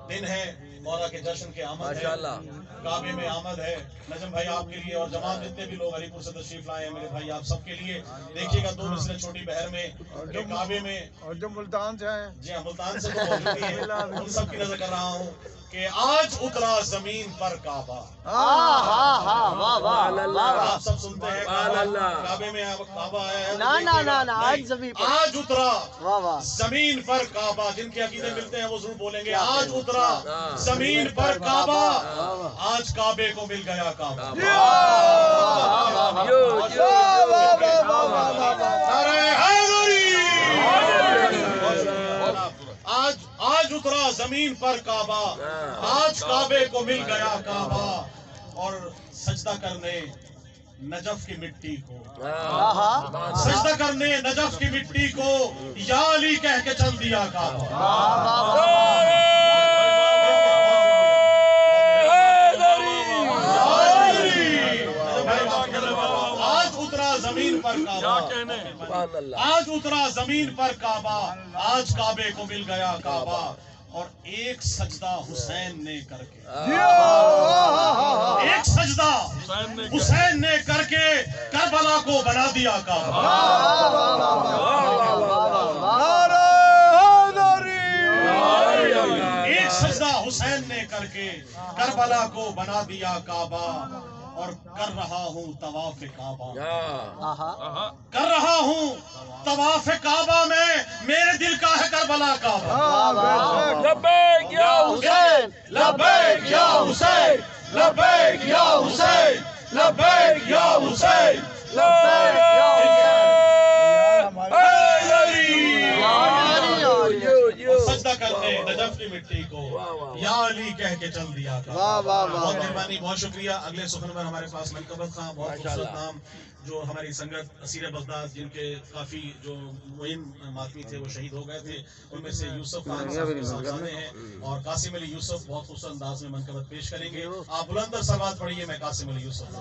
دن ہے، مولا کے جشن کے آمد ہے، کعبے میں آمد ہے۔ نجم بھائی آپ کے لیے اور جماعت جتنے بھی لوگ علی پور سے تشریف لائے ہیں میرے بھائی، آپ سب کے لیے دیکھیے گا 2 مثلیں چھوٹی بہر میں کہ کعبے میں، اور جو ملتان سے ہیں، جی ہاں ملتان سے تو موجود ہی ہے، ان سب کی نظر کر رہا ہوں کہ آج اترا زمین پر کعبہ۔ آپ سب سنتے ہیں کعبے میں کعبہ آیا ہے، آج اترا زمین پر کعبہ۔ جن کے عقیدے ملتے ہیں وہ ضرور بولیں گے آج اترا زمین پر کعبہ، آج کعبے کو مل گیا کعبہ۔ نعرہ حیدری! آج اترا زمین پر کعبہ، آج کعبے کو مل گیا کعبہ، اور سجدہ کرنے نجف کی مٹی کو، سجدہ کرنے نجف کی مٹی کو یا علی کہہ کے چل دیا کعبہ۔ آج اترا زمین پر کعبہ، آج اترا زمین پر کعبہ، آج کعبے کو مل گیا کعبہ، اور ایک سجدہ حسین نے کر کے، ایک سجدہ حسین نے کر کے کربلا کو بنا دیا کعبہ۔ ایک سجدہ حسین نے کر کے کربلا کو بنا دیا کعبہ، اور کر رہا ہوں طواف کعبہ، کر رہا ہوں طواف کعبہ میں، میرے دل کا ہے کربلا کعبہ۔ لبیک یا حسین، لبیک یا حسین، لبیک یا حسین، لبیک یا حسین، لبیک یا سجدہ کرنے نجف کی مٹی کو یا علی کہہ کے چل دیا تھا۔ بہت مہربانی، بہت شکریہ۔ اگلے سخنور ہمارے پاس منقبت خان، بہت خوبصورت نام، جو ہماری سنگت اسیر بغداد، جن کے کافی جو معین ماتمی تھے وہ شہید ہو گئے تھے، ان میں سے یوسف خان صاحبزادے ہیں، اور قاسم علی یوسف بہت خوبصورت انداز میں منقبت پیش کریں گے۔ آپ بلند سلوات پڑھیے، میں قاسم علی یوسف۔